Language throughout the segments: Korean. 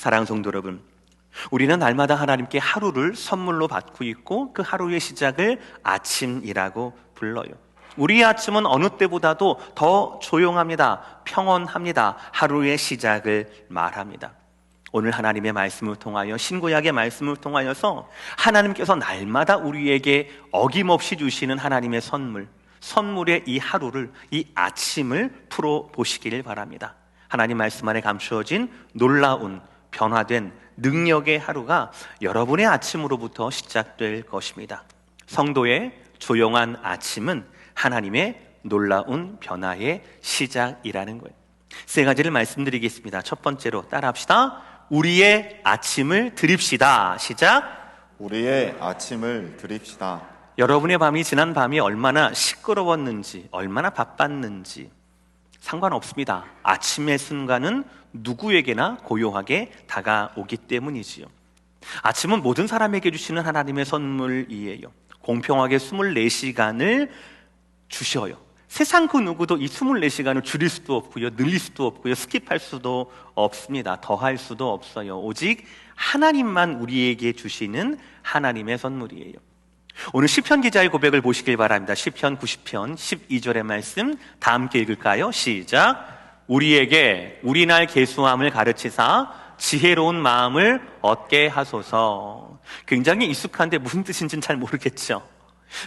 사랑하는 성도 여러분, 우리는 날마다 하나님께 하루를 선물로 받고 있고 그 하루의 시작을 아침이라고 불러요. 우리의 아침은 어느 때보다도 더 조용합니다. 평온합니다. 하루의 시작을 말합니다. 오늘 하나님의 말씀을 통하여, 신구약의 말씀을 통하여서 하나님께서 날마다 우리에게 어김없이 주시는 하나님의 선물의 이 하루를, 이 아침을 풀어보시기를 바랍니다. 하나님 말씀 안에 감추어진 놀라운 변화된 능력의 하루가 여러분의 아침으로부터 시작될 것입니다. 성도의 조용한 아침은 하나님의 놀라운 변화의 시작이라는 거예요. 세 가지를 말씀드리겠습니다. 첫 번째로 따라합시다. 우리의 아침을 드립시다. 시작. 우리의 아침을 드립시다. 여러분의 지난 밤이 얼마나 시끄러웠는지, 얼마나 바빴는지 상관없습니다. 아침의 순간은 누구에게나 고요하게 다가오기 때문이지요. 아침은 모든 사람에게 주시는 하나님의 선물이에요. 공평하게 24시간을 주셔요. 세상 그 누구도 이 24시간을 줄일 수도 없고요, 늘릴 수도 없고요, 스킵할 수도 없습니다. 더할 수도 없어요. 오직 하나님만 우리에게 주시는 하나님의 선물이에요. 오늘 시편 기자의 고백을 보시길 바랍니다. 시편 90편 12절의 말씀 다 함께 읽을까요? 시작. 우리에게 우리날 계수함을 가르치사 지혜로운 마음을 얻게 하소서. 굉장히 익숙한데 무슨 뜻인지는 잘 모르겠죠.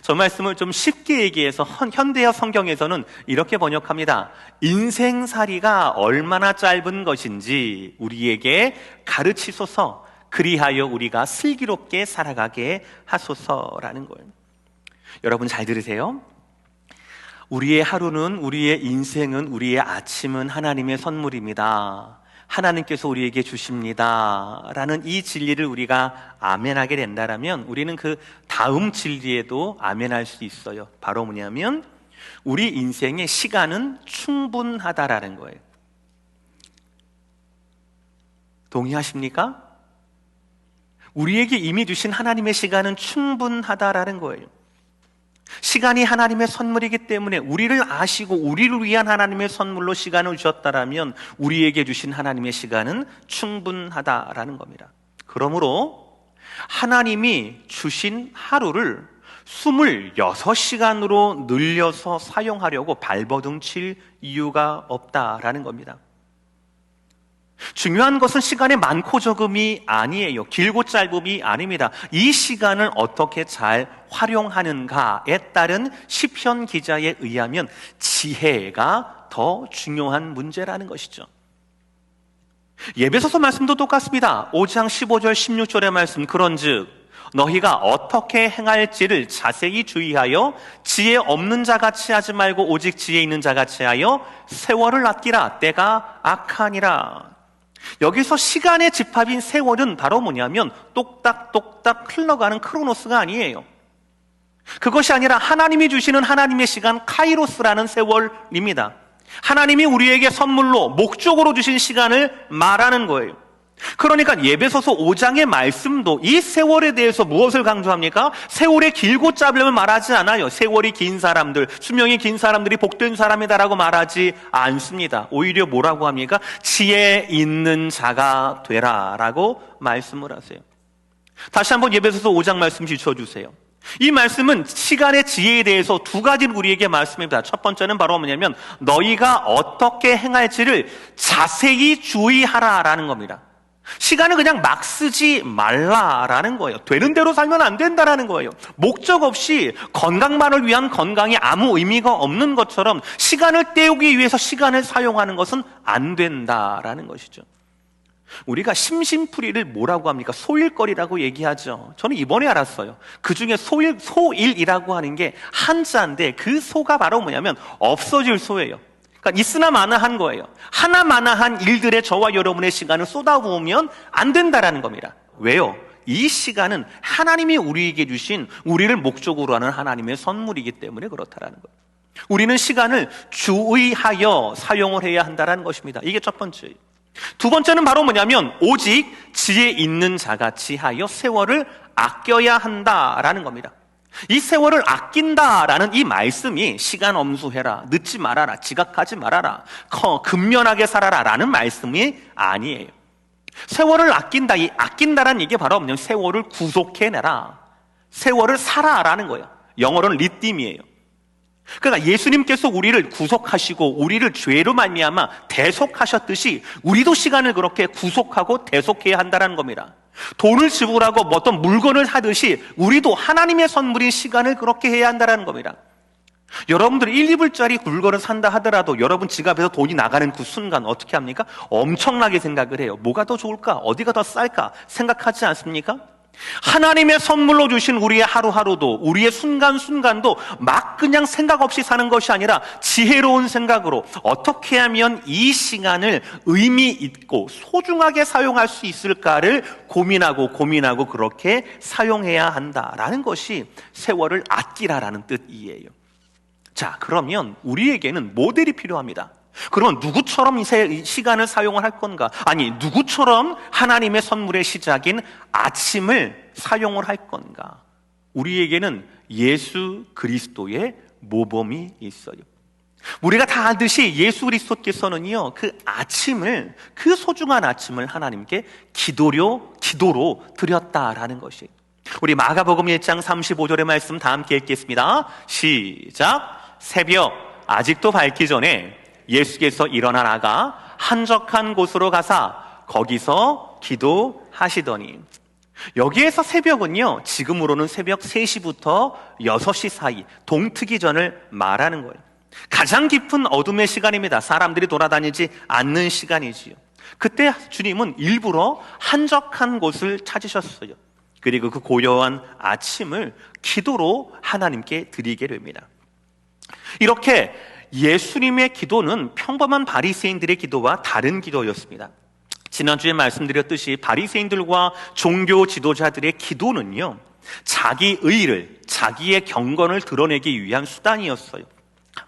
저 말씀을 좀 쉽게 얘기해서 현대어 성경에서는 이렇게 번역합니다. 인생살이가 얼마나 짧은 것인지 우리에게 가르치소서. 그리하여 우리가 슬기롭게 살아가게 하소서라는 거예요. 여러분 잘 들으세요. 우리의 하루는, 우리의 인생은, 우리의 아침은 하나님의 선물입니다. 하나님께서 우리에게 주십니다 라는 이 진리를 우리가 아멘하게 된다면 우리는 그 다음 진리에도 아멘할 수 있어요. 바로 뭐냐면 우리 인생의 시간은 충분하다라는 거예요. 동의하십니까? 우리에게 이미 주신 하나님의 시간은 충분하다라는 거예요. 시간이 하나님의 선물이기 때문에 우리를 아시고 우리를 위한 하나님의 선물로 시간을 주셨다라면 우리에게 주신 하나님의 시간은 충분하다라는 겁니다. 그러므로 하나님이 주신 하루를 26시간으로 늘려서 사용하려고 발버둥 칠 이유가 없다라는 겁니다. 중요한 것은 시간의 많고 적음이 아니에요. 길고 짧음이 아닙니다. 이 시간을 어떻게 잘 활용하는가에 따른 시편 기자에 의하면 지혜가 더 중요한 문제라는 것이죠. 예배소서 말씀도 똑같습니다. 5장 15절 16절의 말씀, 그런즉 너희가 어떻게 행할지를 자세히 주의하여 지혜 없는 자같이 하지 말고 오직 지혜 있는 자같이 하여 세월을 아끼라. 때가 악하니라. 여기서 시간의 집합인 세월은 바로 뭐냐면 똑딱똑딱 흘러가는 크로노스가 아니에요. 그것이 아니라 하나님이 주시는 하나님의 시간 카이로스라는 세월입니다. 하나님이 우리에게 선물로 목적으로 주신 시간을 말하는 거예요. 그러니까 예배소서 5장의 말씀도 이 세월에 대해서 무엇을 강조합니까? 세월의 길고 짧음을 말하지 않아요. 세월이 긴 사람들, 수명이 긴 사람들이 복된 사람이다라고 말하지 않습니다. 오히려 뭐라고 합니까? 지혜 있는 자가 되라라고 말씀을 하세요. 다시 한번 예배소서 5장 말씀 비춰주세요. 이 말씀은 시간의 지혜에 대해서 두 가지를 우리에게 말씀합니다. 첫 번째는 바로 뭐냐면 너희가 어떻게 행할지를 자세히 주의하라라는 겁니다. 시간을 그냥 막 쓰지 말라라는 거예요. 되는 대로 살면 안 된다라는 거예요. 목적 없이 건강만을 위한 건강이 아무 의미가 없는 것처럼 시간을 때우기 위해서 시간을 사용하는 것은 안 된다라는 것이죠. 우리가 심심풀이를 뭐라고 합니까? 소일거리라고 얘기하죠. 저는 이번에 알았어요. 그 중에 소일이라고 하는 게 한자인데 그 소가 바로 뭐냐면 없어질 소예요. 그러니까 있으나 마나한 거예요. 하나마나한 일들에 저와 여러분의 시간을 쏟아부으면 안 된다라는 겁니다. 왜요? 이 시간은 하나님이 우리에게 주신 우리를 목적으로 하는 하나님의 선물이기 때문에 그렇다라는 거예요. 우리는 시간을 주의하여 사용을 해야 한다는 것입니다. 이게 첫 번째예요. 두 번째는 바로 뭐냐면 오직 지혜 있는 자같이 하여 세월을 아껴야 한다라는 겁니다. 이 세월을 아낀다라는 이 말씀이 시간 엄수해라, 늦지 말아라, 지각하지 말아라, 근면하게 살아라 라는 말씀이 아니에요. 세월을 아낀다. 이 아낀다라는 얘기 바로 뭐냐면 세월을 구속해내라. 세월을 살아라는 거예요. 영어로는 리딤이에요. 그러니까 예수님께서 우리를 구속하시고 우리를 죄로 말미암아 대속하셨듯이 우리도 시간을 그렇게 구속하고 대속해야 한다는 겁니다. 돈을 지불하고 뭐 어떤 물건을 하듯이 우리도 하나님의 선물인 시간을 그렇게 해야 한다는 겁니다. 여러분들이 1, 2불짜리 물건을 산다 하더라도 여러분 지갑에서 돈이 나가는 그 순간 어떻게 합니까? 엄청나게 생각을 해요. 뭐가 더 좋을까? 어디가 더 쌀까? 생각하지 않습니까? 하나님의 선물로 주신 우리의 하루하루도, 우리의 순간순간도 막 그냥 생각 없이 사는 것이 아니라 지혜로운 생각으로 어떻게 하면 이 시간을 의미 있고 소중하게 사용할 수 있을까를 고민하고 그렇게 사용해야 한다라는 것이 세월을 아끼라라는 뜻이에요. 자, 그러면 우리에게는 모델이 필요합니다. 그러면 누구처럼 이 시간을 사용을 할 건가? 아니, 누구처럼 하나님의 선물의 시작인 아침을 사용을 할 건가? 우리에게는 예수 그리스도의 모범이 있어요. 우리가 다 알듯이 예수 그리스도께서는요, 그 소중한 아침을 하나님께 기도로 드렸다라는 것이. 우리 마가복음 1장 35절의 말씀 다 함께 읽겠습니다. 시작. 새벽 아직도 밝기 전에 예수께서 일어나 나가 한적한 곳으로 가사 거기서 기도하시더니. 여기에서 새벽은요, 지금으로는 새벽 3시부터 6시 사이 동트기 전을 말하는 거예요. 가장 깊은 어둠의 시간입니다. 사람들이 돌아다니지 않는 시간이지요. 그때 주님은 일부러 한적한 곳을 찾으셨어요. 그리고 그 고요한 아침을 기도로 하나님께 드리게 됩니다. 이렇게 예수님의 기도는 평범한 바리새인들의 기도와 다른 기도였습니다. 지난주에 말씀드렸듯이 바리새인들과 종교 지도자들의 기도는요, 자기 의를, 자기의 경건을 드러내기 위한 수단이었어요.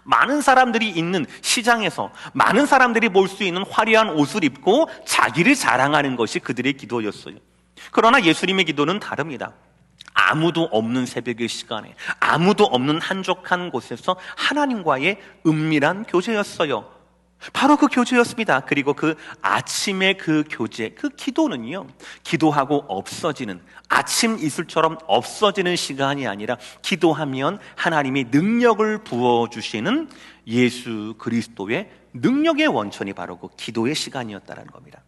많은 사람들이 있는 시장에서 많은 사람들이 볼 수 있는 화려한 옷을 입고 자기를 자랑하는 것이 그들의 기도였어요. 그러나 예수님의 기도는 다릅니다. 아무도 없는 새벽의 시간에, 아무도 없는 한적한 곳에서 하나님과의 은밀한 교제였어요. 바로 그 교제였습니다. 그리고 그 아침의 그 교제, 그 기도는요, 기도하고 없어지는, 아침 이슬처럼 없어지는 시간이 아니라 기도하면 하나님이 능력을 부어주시는 예수 그리스도의 능력의 원천이 바로 그 기도의 시간이었다는 겁니다.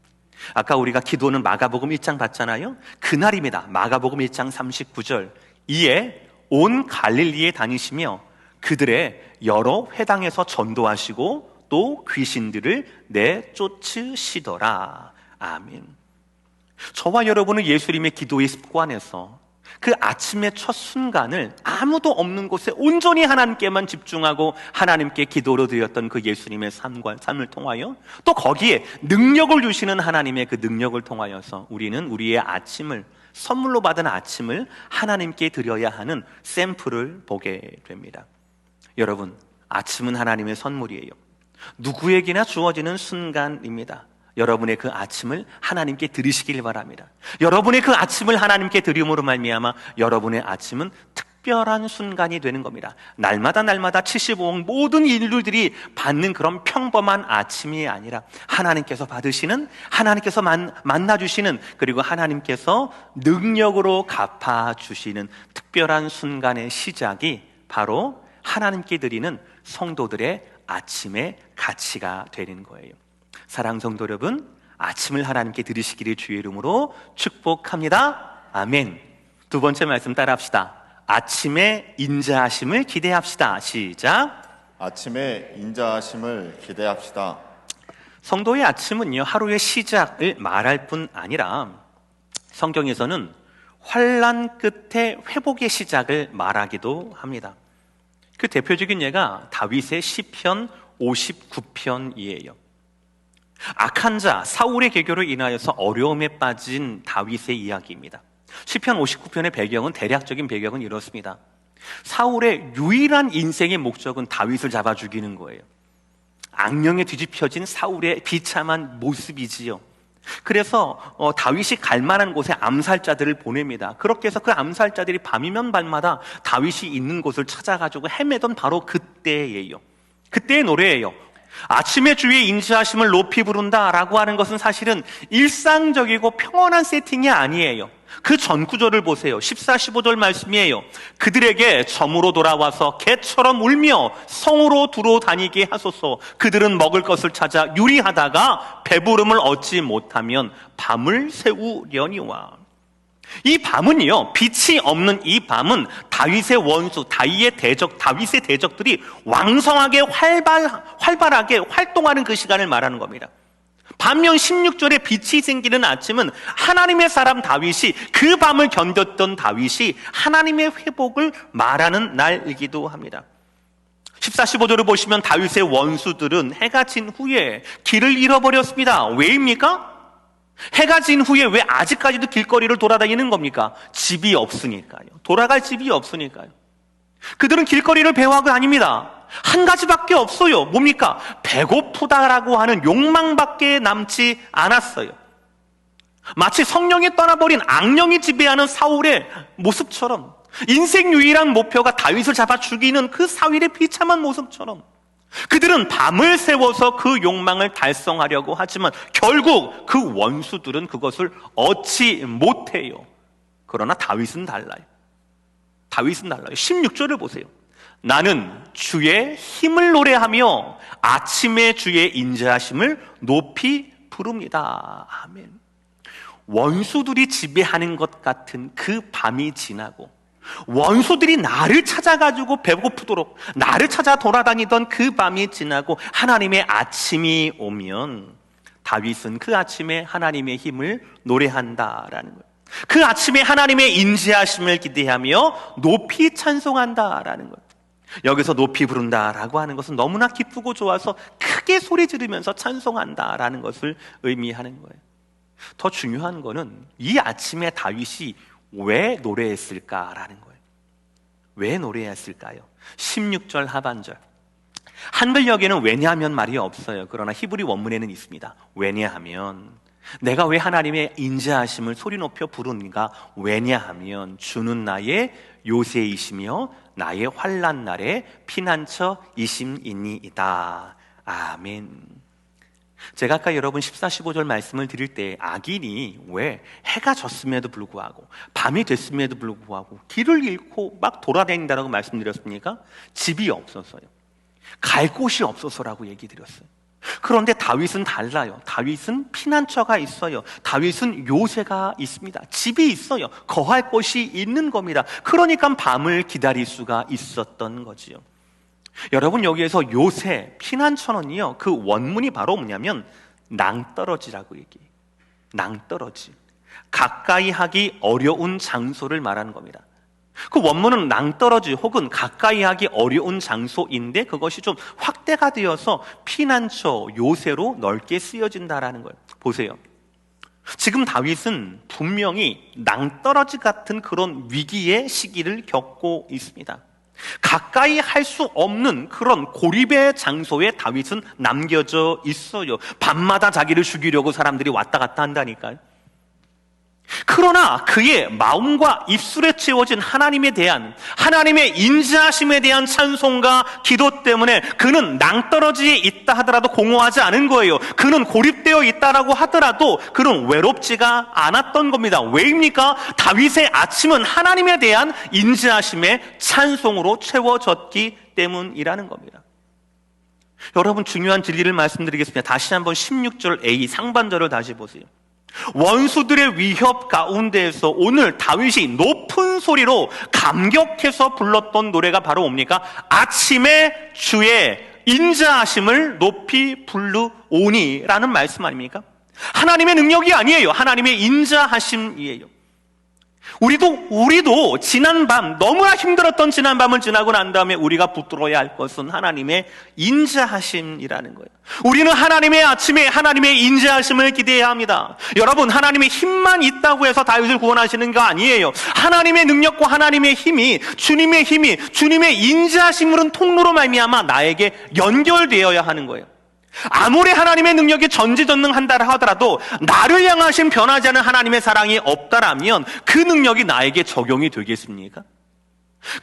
아까 우리가 기도는 마가복음 1장 봤잖아요. 그날입니다. 마가복음 1장 39절. 이에 온 갈릴리에 다니시며 그들의 여러 회당에서 전도하시고 또 귀신들을 내쫓으시더라. 아멘. 저와 여러분은 예수님의 기도의 습관에서 그 아침의 첫 순간을 아무도 없는 곳에 온전히 하나님께만 집중하고 하나님께 기도로 드렸던 그 예수님의 삶을 통하여 또 거기에 능력을 주시는 하나님의 그 능력을 통하여서 우리는 우리의 아침을, 선물로 받은 아침을 하나님께 드려야 하는 샘플을 보게 됩니다. 여러분, 아침은 하나님의 선물이에요. 누구에게나 주어지는 순간입니다. 여러분의 그 아침을 하나님께 드리시길 바랍니다. 여러분의 그 아침을 하나님께 드림으로 말미암아 여러분의 아침은 특별한 순간이 되는 겁니다. 날마다 75억 모든 인류들이 받는 그런 평범한 아침이 아니라 하나님께서 받으시는, 하나님께서 만나주시는, 그리고 하나님께서 능력으로 갚아주시는 특별한 순간의 시작이 바로 하나님께 드리는 성도들의 아침의 가치가 되는 거예요. 사랑 성도 여러분, 아침을 하나님께 드리시기를 주의 이름으로 축복합니다. 아멘. 두 번째 말씀 따라합시다. 아침에 인자하심을 기대합시다. 시작. 아침에 인자하심을 기대합시다. 성도의 아침은요, 하루의 시작을 말할 뿐 아니라 성경에서는 환난 끝에 회복의 시작을 말하기도 합니다. 그 대표적인 예가 다윗의 시편 59편이에요. 악한 자 사울의 계교로 인하여서 어려움에 빠진 다윗의 이야기입니다. 시편 59편의 배경은, 대략적인 배경은 이렇습니다. 사울의 유일한 인생의 목적은 다윗을 잡아 죽이는 거예요. 악령에 뒤집혀진 사울의 비참한 모습이지요. 그래서 다윗이 갈 만한 곳에 암살자들을 보냅니다. 그렇게 해서 그 암살자들이 밤이면 밤마다 다윗이 있는 곳을 찾아가지고 헤매던 바로 그때예요. 그때의 노래예요. 아침에 주의 인자하심을 높이 부른다라고 하는 것은 사실은 일상적이고 평온한 세팅이 아니에요. 그 전 구절을 보세요. 14, 15절 말씀이에요. 그들에게 점으로 돌아와서 개처럼 울며 성으로 두루 다니게 하소서. 그들은 먹을 것을 찾아 유리하다가 배부름을 얻지 못하면 밤을 새우려니와. 이 밤은요, 빛이 없는 이 밤은 다윗의 원수, 다윗의 대적들이 왕성하게 활발하게 활동하는 그 시간을 말하는 겁니다. 반면 16절에 빛이 생기는 아침은 하나님의 사람 다윗이, 그 밤을 견뎠던 다윗이 하나님의 회복을 말하는 날이기도 합니다. 14, 15절을 보시면 다윗의 원수들은 해가 진 후에 길을 잃어버렸습니다. 왜입니까? 해가 진 후에 왜 아직까지도 길거리를 돌아다니는 겁니까? 집이 없으니까요. 돌아갈 집이 없으니까요. 그들은 길거리를 배회하고 다닙니다. 한 가지밖에 없어요. 뭡니까? 배고프다라고 하는 욕망밖에 남지 않았어요. 마치 성령이 떠나버린 악령이 지배하는 사울의 모습처럼, 인생 유일한 목표가 다윗을 잡아 죽이는 그 사울의 비참한 모습처럼, 그들은 밤을 새워서 그 욕망을 달성하려고 하지만 결국 그 원수들은 그것을 얻지 못해요. 그러나 다윗은 달라요. 16절을 보세요. 나는 주의 힘을 노래하며 아침에 주의 인자하심을 높이 부릅니다. 아멘. 원수들이 지배하는 것 같은 그 밤이 지나고, 원수들이 나를 찾아가지고 배고프도록 나를 찾아 돌아다니던 그 밤이 지나고 하나님의 아침이 오면 다윗은 그 아침에 하나님의 힘을 노래한다라는 거예요. 그 아침에 하나님의 인자하심을 기대하며 높이 찬송한다라는 거예요. 여기서 높이 부른다라고 하는 것은 너무나 기쁘고 좋아서 크게 소리 지르면서 찬송한다라는 것을 의미하는 거예요. 더 중요한 거는 이 아침에 다윗이 왜 노래했을까라는 거예요. 왜 노래했을까요? 16절 하반절. 한글역에는 왜냐하면 말이 없어요. 그러나 히브리 원문에는 있습니다. 왜냐하면, 내가 왜 하나님의 인자하심을 소리 높여 부르는가? 왜냐하면 주는 나의 요새이시며 나의 환난 날에 피난처이심이니이다. 아멘. 제가 아까 여러분 14, 15절 말씀을 드릴 때 악인이 왜 해가 졌음에도 불구하고 밤이 됐음에도 불구하고 길을 잃고 막 돌아다닌다라고 말씀드렸습니까? 집이 없어서요. 갈 곳이 없어서라고 얘기 드렸어요. 그런데 다윗은 달라요. 다윗은 피난처가 있어요. 다윗은 요새가 있습니다. 집이 있어요. 거할 곳이 있는 겁니다. 그러니까 밤을 기다릴 수가 있었던 거지요. 여러분, 여기에서 요새, 피난처는요, 그 원문이 바로 뭐냐면 낭떠러지라고 얘기해요. 낭떠러지. 가까이 하기 어려운 장소를 말하는 겁니다. 그 원문은 낭떠러지 혹은 가까이 하기 어려운 장소인데 그것이 좀 확대가 되어서 피난처, 요새로 넓게 쓰여진다라는 거예요. 보세요. 지금 다윗은 분명히 낭떠러지 같은 그런 위기의 시기를 겪고 있습니다. 가까이 할 수 없는 그런 고립의 장소에 다윗은 남겨져 있어요. 밤마다 자기를 죽이려고 사람들이 왔다 갔다 한다니까요. 그러나 그의 마음과 입술에 채워진 하나님에 대한, 하나님의 인자하심에 대한 찬송과 기도 때문에 그는 낭떠러지에 있다 하더라도 공허하지 않은 거예요. 그는 고립되어 있다라고 하더라도 그는 외롭지가 않았던 겁니다. 왜입니까? 다윗의 아침은 하나님에 대한 인자하심의 찬송으로 채워졌기 때문이라는 겁니다. 여러분, 중요한 진리를 말씀드리겠습니다. 다시 한번 16절 A 상반절을 다시 보세요. 원수들의 위협 가운데에서 오늘 다윗이 높은 소리로 감격해서 불렀던 노래가 바로 뭡니까? 아침에 주의 인자하심을 높이 부르오니라는 말씀 아닙니까? 하나님의 능력이 아니에요. 하나님의 인자하심이에요. 우리도 지난 밤, 너무나 힘들었던 지난 밤을 지나고 난 다음에 우리가 붙들어야 할 것은 하나님의 인자하심이라는 거예요. 우리는 하나님의 아침에 하나님의 인자하심을 기대해야 합니다. 여러분, 하나님의 힘만 있다고 해서 다윗을 구원하시는 거 아니에요. 하나님의 능력과 하나님의 힘이, 주님의 인자하심으로는 통로로 말미암아 나에게 연결되어야 하는 거예요. 아무리 하나님의 능력이 전지전능한다 하더라도 나를 향하신 변하지 않은 하나님의 사랑이 없다라면 그 능력이 나에게 적용이 되겠습니까?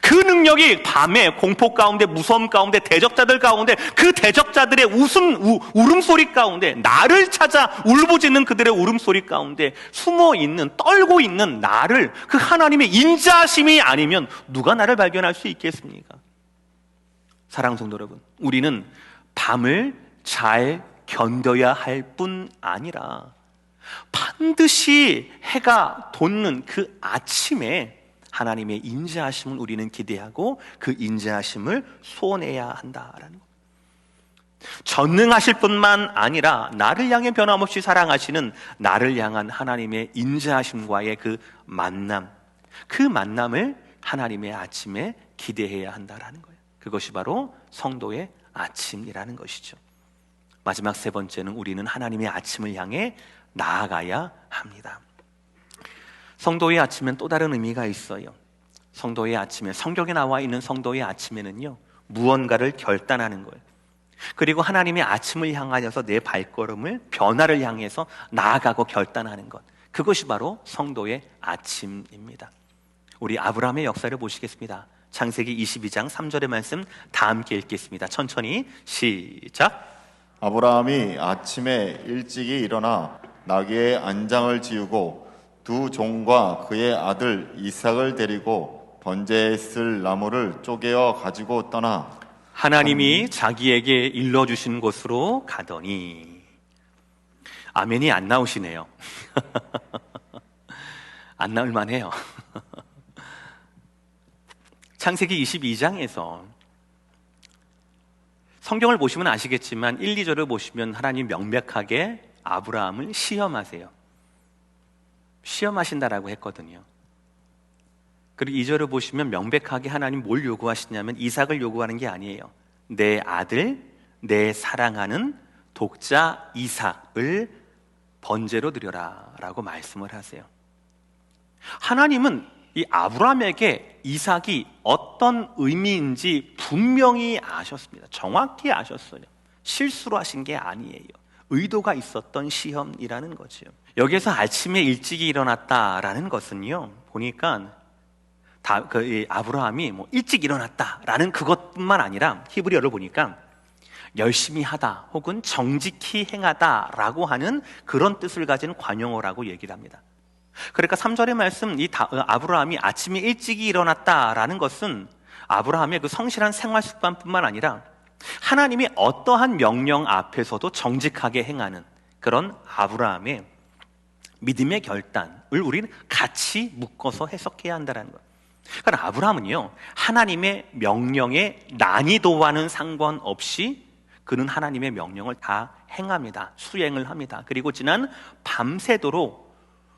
그 능력이 밤에 공포 가운데, 무서움 가운데, 대적자들 가운데, 그 대적자들의 울음소리 가운데, 나를 찾아 울부짖는 그들의 울음소리 가운데 숨어 있는, 떨고 있는 나를, 그 하나님의 인자하심이 아니면 누가 나를 발견할 수 있겠습니까? 사랑하는 성도 여러분, 우리는 밤을 잘 견뎌야 할 뿐 아니라 반드시 해가 돋는 그 아침에 하나님의 인자하심을 우리는 기대하고 그 인자하심을 소원해야 한다라는 것. 전능하실 뿐만 아니라 나를 향해 변함없이 사랑하시는 나를 향한 하나님의 인자하심과의 그 만남, 그 만남을 하나님의 아침에 기대해야 한다라는 거예요. 그것이 바로 성도의 아침이라는 것이죠. 마지막 세 번째는 우리는 하나님의 아침을 향해 나아가야 합니다. 성도의 아침엔 또 다른 의미가 있어요. 성도의 아침에, 성경에 나와 있는 성도의 아침에는요, 무언가를 결단하는 거예요. 그리고 하나님의 아침을 향하여서 내 발걸음을, 변화를 향해서 나아가고 결단하는 것, 그것이 바로 성도의 아침입니다. 우리 아브라함의 역사를 보시겠습니다. 창세기 22장 3절의 말씀 다 함께 읽겠습니다. 천천히 시작. 아브라함이 아침에 일찍이 일어나 나귀의 안장을 지우고 두 종과 그의 아들 이삭을 데리고 번제에 쓸 나무를 쪼개어 가지고 떠나 하나님이 자기에게 일러주신 곳으로 가더니. 아멘이 안 나오시네요. 안 나올 만해요. 창세기 22장에서 성경을 보시면 아시겠지만 1, 2절을 보시면 하나님 명백하게 아브라함을 시험하세요. 시험하신다라고 했거든요. 그리고 2절을 보시면 명백하게 하나님 뭘 요구하시냐면 이삭을 요구하는 게 아니에요. 내 아들, 내 사랑하는 독자 이삭을 번제로 드려라 라고 말씀을 하세요. 하나님은 이 아브라함에게 이삭이 어떤 의미인지 분명히 아셨습니다. 정확히 아셨어요. 실수로 하신 게 아니에요. 의도가 있었던 시험이라는 거죠. 여기에서 아침에 일찍이 일어났다라는 것은요, 보니까 아브라함이 일찍 일어났다라는 그것뿐만 아니라 히브리어를 보니까 열심히 하다 혹은 정직히 행하다라고 하는 그런 뜻을 가진 관용어라고 얘기를 합니다. 그러니까 3절의 말씀, 아브라함이 아침에 일찍이 일어났다라는 것은 아브라함의 그 성실한 생활 습관뿐만 아니라 하나님이 어떠한 명령 앞에서도 정직하게 행하는 그런 아브라함의 믿음의 결단을 우리는 같이 묶어서 해석해야 한다는 거예요. 그러니까 아브라함은요, 하나님의 명령의 난이도와는 상관없이 그는 하나님의 명령을 다 행합니다. 수행을 합니다. 그리고 지난 밤새도록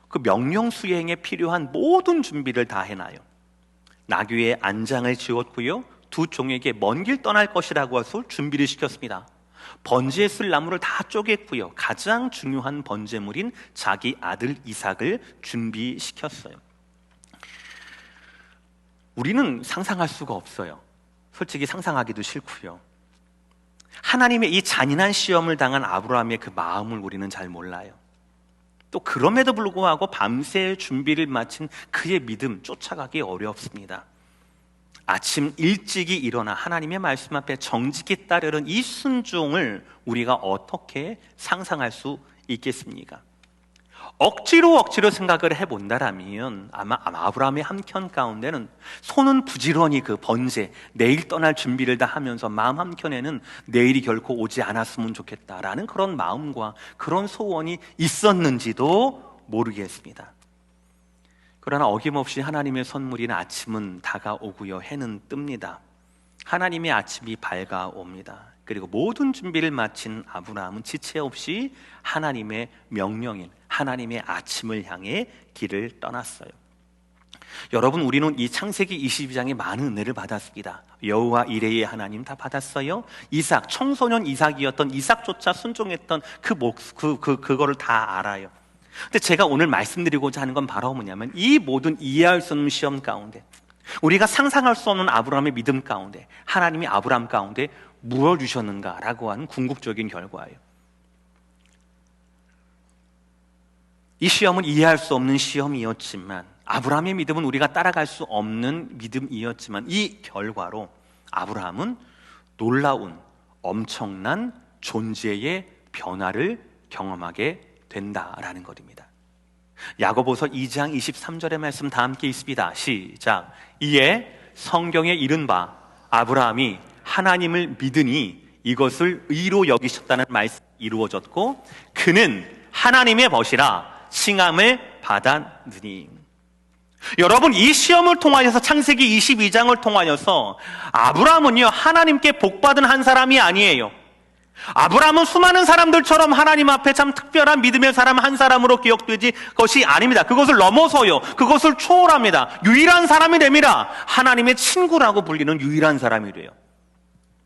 그 명령 수행에 필요한 모든 준비를 다 해놔요. 나귀의 안장을 지었고요, 두 종에게 먼 길 떠날 것이라고 해서 준비를 시켰습니다. 번제에 쓸 나무를 다 쪼갰고요, 가장 중요한 번제물인 자기 아들 이삭을 준비시켰어요. 우리는 상상할 수가 없어요. 솔직히 상상하기도 싫고요. 하나님의 이 잔인한 시험을 당한 아브라함의 그 마음을 우리는 잘 몰라요. 또 그럼에도 불구하고 밤새 준비를 마친 그의 믿음 쫓아가기 어렵습니다. 아침 일찍이 일어나 하나님의 말씀 앞에 정직히 따르는 이 순종을 우리가 어떻게 상상할 수 있겠습니까? 억지로 생각을 해본다라면 아마 아브라함의 한켠 가운데는 손은 부지런히 그 번제, 내일 떠날 준비를 다 하면서 마음 한켠에는 내일이 결코 오지 않았으면 좋겠다라는 그런 마음과 그런 소원이 있었는지도 모르겠습니다. 그러나 어김없이 하나님의 선물인 아침은 다가오고요, 해는 뜹니다. 하나님의 아침이 밝아옵니다. 그리고 모든 준비를 마친 아브라함은 지체 없이 하나님의 명령인 하나님의 아침을 향해 길을 떠났어요. 여러분, 우리는 이 창세기 22장에 많은 은혜를 받았습니다. 여호와 이레의 하나님 다 받았어요. 이삭, 청소년 이삭이었던 이삭조차 순종했던 그거를 다 알아요. 근데 제가 오늘 말씀드리고자 하는 건 바로 뭐냐면 이 모든 이해할 수 없는 시험 가운데, 우리가 상상할 수 없는 아브라함의 믿음 가운데 하나님이 아브라함 가운데 무엇을 주셨는가라고 하는 궁극적인 결과예요. 이 시험은 이해할 수 없는 시험이었지만 아브라함의 믿음은 우리가 따라갈 수 없는 믿음이었지만 이 결과로 아브라함은 놀라운 엄청난 존재의 변화를 경험하게 된다라는 것입니다. 야고보서 2장 23절의 말씀 다 함께 있습니다. 시작. 이에 성경에 이른 바 아브라함이 하나님을 믿으니 이것을 의로 여기셨다는 말씀이 이루어졌고 그는 하나님의 벗이라 칭함을 받았느니. 여러분, 이 시험을 통하여서 창세기 22장을 통하여서 아브라함은요 하나님께 복받은 한 사람이 아니에요. 아브라함은 수많은 사람들처럼 하나님 앞에 참 특별한 믿음의 사람 한 사람으로 기억되지 것이 아닙니다. 그것을 넘어서요, 그것을 초월합니다. 유일한 사람이 됩니다. 하나님의 친구라고 불리는 유일한 사람이 돼요.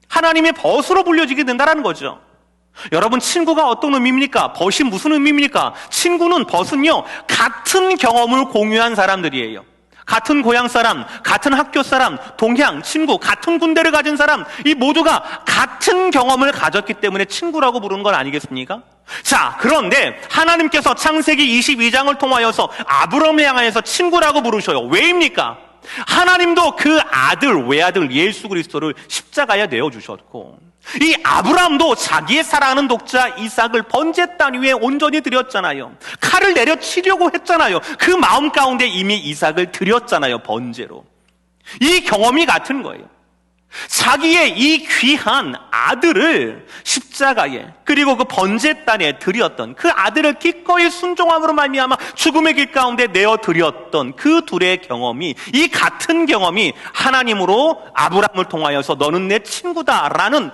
하나님의 벗으로 불려지게 된다는 거죠. 여러분, 친구가 어떤 의미입니까? 벗이 무슨 의미입니까? 친구는, 벗은요 같은 경험을 공유한 사람들이에요. 같은 고향 사람, 같은 학교 사람, 동향, 친구, 같은 군대를 가진 사람, 이 모두가 같은 경험을 가졌기 때문에 친구라고 부르는 건 아니겠습니까? 자, 그런데 하나님께서 창세기 22장을 통하여서 아브라함을 향하여서 친구라고 부르셔요. 왜입니까? 하나님도 그 아들, 외아들 예수 그리스도를 십자가에 내어주셨고, 이 아브라함도 자기의 사랑하는 독자 이삭을 번제 땅 위에 온전히 드렸잖아요. 칼을 내려치려고 했잖아요. 그 마음 가운데 이미 이삭을 드렸잖아요, 번제로. 이 경험이 같은 거예요. 자기의 이 귀한 아들을 십자가에, 그리고 그 번제 땅에 드렸던 그 아들을 기꺼이 순종함으로 말미암아 죽음의 길 가운데 내어 드렸던 그 둘의 경험이, 이 같은 경험이 하나님으로 아브라함을 통하여서 너는 내 친구다라는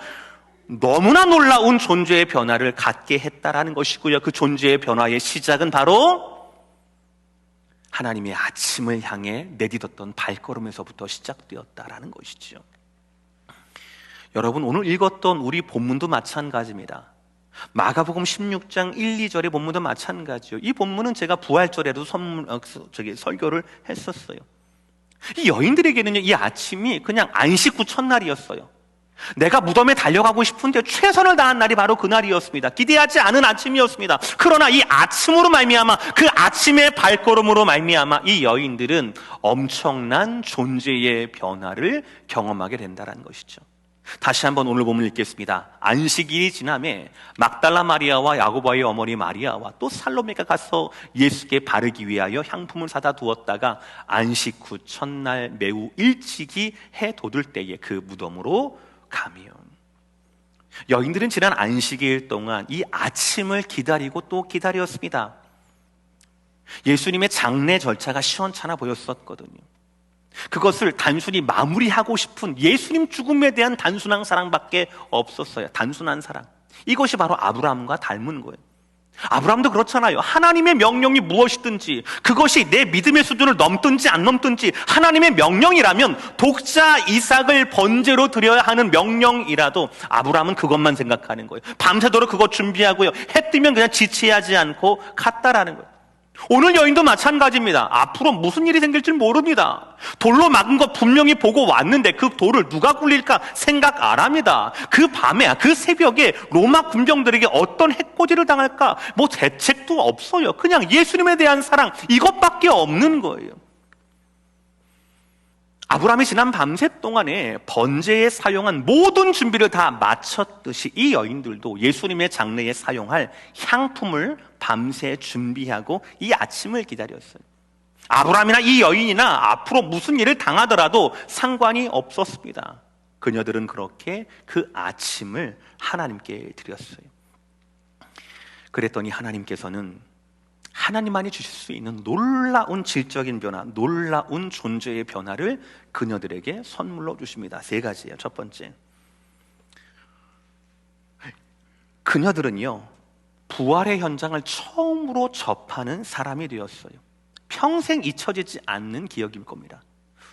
너무나 놀라운 존재의 변화를 갖게 했다라는 것이고요. 그 존재의 변화의 시작은 바로 하나님의 아침을 향해 내딛었던 발걸음에서부터 시작되었다라는 것이죠. 여러분, 오늘 읽었던 우리 본문도 마찬가지입니다. 마가복음 16장 1, 2절의 본문도 마찬가지요. 이 본문은 제가 부활절에도 설교를 했었어요. 이 여인들에게는요, 이 아침이 그냥 안식 후 첫날이었어요. 내가 무덤에 달려가고 싶은데 최선을 다한 날이 바로 그날이었습니다. 기대하지 않은 아침이었습니다. 그러나 이 아침으로 말미암아, 그 아침의 발걸음으로 말미암아 이 여인들은 엄청난 존재의 변화를 경험하게 된다는 것이죠. 다시 한번 오늘 본문 읽겠습니다. 안식일이 지남에 막달라 마리아와 야고보의 어머니 마리아와 또 살로메가 가서 예수께 바르기 위하여 향품을 사다 두었다가 안식 후 첫날 매우 일찍이 해 돋을 때에 그 무덤으로 가며. 여인들은 지난 안식일 동안 이 아침을 기다리고 또 기다렸습니다. 예수님의 장례 절차가 시원찮아 보였었거든요. 그것을 단순히 마무리하고 싶은 예수님 죽음에 대한 단순한 사랑밖에 없었어요. 단순한 사랑. 이것이 바로 아브라함과 닮은 거예요. 아브라함도 그렇잖아요. 하나님의 명령이 무엇이든지, 그것이 내 믿음의 수준을 넘든지 안 넘든지 하나님의 명령이라면, 독자 이삭을 번제로 드려야 하는 명령이라도 아브라함은 그것만 생각하는 거예요. 밤새도록 그것 준비하고요, 해 뜨면 그냥 지체하지 않고 갔다라는 거예요. 오늘 여인도 마찬가지입니다. 앞으로 무슨 일이 생길지 모릅니다. 돌로 막은 거 분명히 보고 왔는데 그 돌을 누가 굴릴까 생각 안 합니다. 그 밤에, 그 새벽에 로마 군병들에게 어떤 해코지를 당할까 뭐 대책도 없어요. 그냥 예수님에 대한 사랑, 이것밖에 없는 거예요. 아브라함이 지난 밤새 동안에 번제에 사용한 모든 준비를 다 마쳤듯이 이 여인들도 예수님의 장례에 사용할 향품을 밤새 준비하고 이 아침을 기다렸어요. 아브라함이나 이 여인이나 앞으로 무슨 일을 당하더라도 상관이 없었습니다. 그녀들은 그렇게 그 아침을 하나님께 드렸어요. 그랬더니 하나님께서는 하나님만이 주실 수 있는 놀라운 질적인 변화, 놀라운 존재의 변화를 그녀들에게 선물로 주십니다. 세 가지예요. 첫 번째, 그녀들은요 부활의 현장을 처음으로 접하는 사람이 되었어요. 평생 잊혀지지 않는 기억일 겁니다.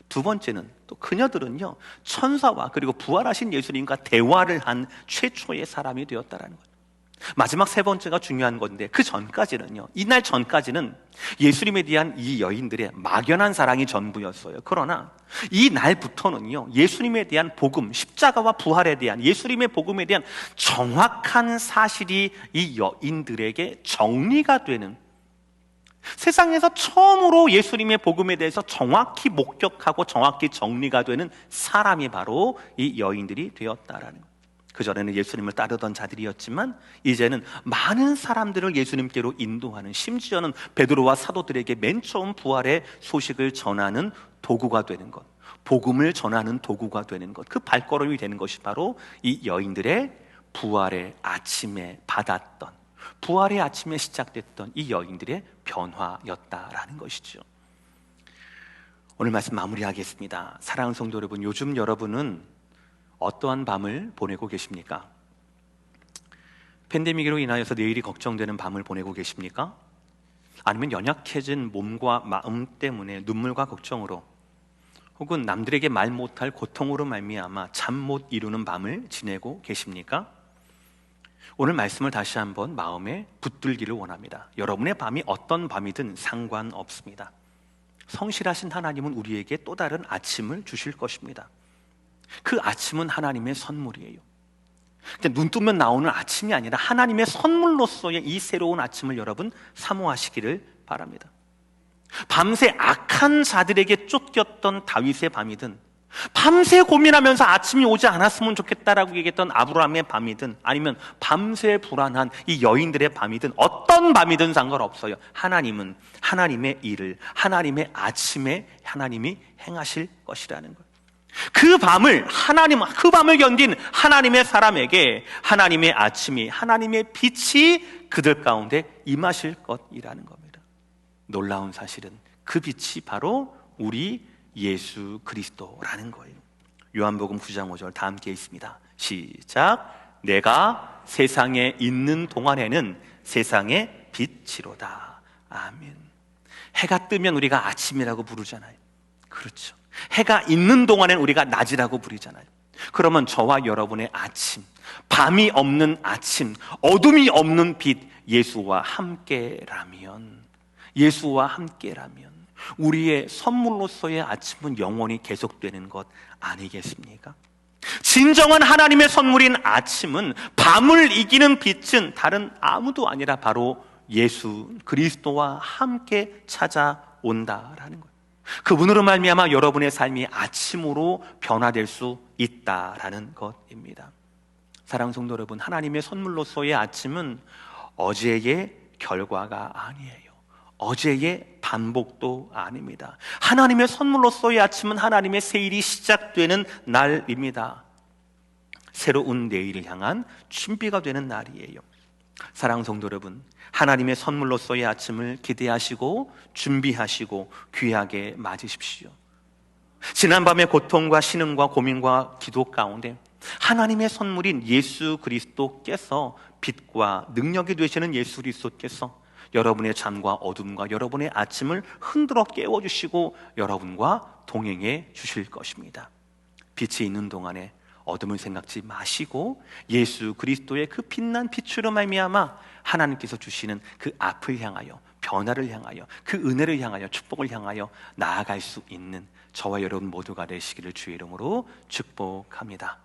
두 번째는 또 그녀들은요 천사와 그리고 부활하신 예수님과 대화를 한 최초의 사람이 되었다라는 거예요. 마지막 세 번째가 중요한 건데, 그 전까지는요, 이날 전까지는 예수님에 대한 이 여인들의 막연한 사랑이 전부였어요. 그러나 이 날부터는요, 예수님에 대한 복음, 십자가와 부활에 대한, 예수님의 복음에 대한 정확한 사실이 이 여인들에게 정리가 되는, 세상에서 처음으로 예수님의 복음에 대해서 정확히 목격하고 정확히 정리가 되는 사람이 바로 이 여인들이 되었다라는 거예요. 그전에는 예수님을 따르던 자들이었지만 이제는 많은 사람들을 예수님께로 인도하는, 심지어는 베드로와 사도들에게 맨 처음 부활의 소식을 전하는 도구가 되는 것, 복음을 전하는 도구가 되는 것, 그 발걸음이 되는 것이 바로 이 여인들의 부활의 아침에 받았던, 부활의 아침에 시작됐던 이 여인들의 변화였다라는 것이죠. 오늘 말씀 마무리하겠습니다. 사랑하는 성도 여러분, 요즘 여러분은 어떠한 밤을 보내고 계십니까? 팬데믹으로 인하여서 내일이 걱정되는 밤을 보내고 계십니까? 아니면 연약해진 몸과 마음 때문에 눈물과 걱정으로, 혹은 남들에게 말 못할 고통으로 말미암아 잠 못 이루는 밤을 지내고 계십니까? 오늘 말씀을 다시 한번 마음에 붙들기를 원합니다. 여러분의 밤이 어떤 밤이든 상관없습니다. 성실하신 하나님은 우리에게 또 다른 아침을 주실 것입니다. 그 아침은 하나님의 선물이에요. 눈 뜨면 나오는 아침이 아니라 하나님의 선물로서의 이 새로운 아침을 여러분 사모하시기를 바랍니다. 밤새 악한 자들에게 쫓겼던 다윗의 밤이든, 밤새 고민하면서 아침이 오지 않았으면 좋겠다라고 얘기했던 아브라함의 밤이든, 아니면 밤새 불안한 이 여인들의 밤이든, 어떤 밤이든 상관없어요. 하나님은 하나님의 일을, 하나님의 아침에 하나님이 행하실 것이라는 거예요. 그 밤을 견딘 하나님의 사람에게 하나님의 아침이, 하나님의 빛이 그들 가운데 임하실 것이라는 겁니다. 놀라운 사실은 그 빛이 바로 우리 예수 그리스도라는 거예요. 요한복음 9장 5절 다 함께 있습니다. 시작. 내가 세상에 있는 동안에는 세상의 빛이로다. 아멘. 해가 뜨면 우리가 아침이라고 부르잖아요. 그렇죠. 해가 있는 동안엔 우리가 낮이라고 부르잖아요. 그러면 저와 여러분의 아침, 밤이 없는 아침, 어둠이 없는 빛, 예수와 함께라면 우리의 선물로서의 아침은 영원히 계속되는 것 아니겠습니까? 진정한 하나님의 선물인 아침은, 밤을 이기는 빛은 다른 아무도 아니라 바로 예수 그리스도와 함께 찾아온다라는 거예요. 그분으로 말미암아 여러분의 삶이 아침으로 변화될 수 있다라는 것입니다. 사랑하는 성도 여러분, 하나님의 선물로서의 아침은 어제의 결과가 아니에요. 어제의 반복도 아닙니다. 하나님의 선물로서의 아침은 하나님의 새 일이 시작되는 날입니다. 새로운 내일을 향한 준비가 되는 날이에요. 사랑하는 성도 여러분, 하나님의 선물로서의 아침을 기대하시고 준비하시고 귀하게 맞으십시오. 지난밤의 고통과 신음과 고민과 기도 가운데 하나님의 선물인 예수 그리스도께서, 빛과 능력이 되시는 예수 그리스도께서 여러분의 잠과 어둠과 여러분의 아침을 흔들어 깨워주시고 여러분과 동행해 주실 것입니다. 빛이 있는 동안에 어둠을 생각지 마시고 예수 그리스도의 그 빛난 빛으로 말미암아 하나님께서 주시는 그 앞을 향하여, 변화를 향하여, 그 은혜를 향하여, 축복을 향하여 나아갈 수 있는 저와 여러분 모두가 되시기를 주의 이름으로 축복합니다.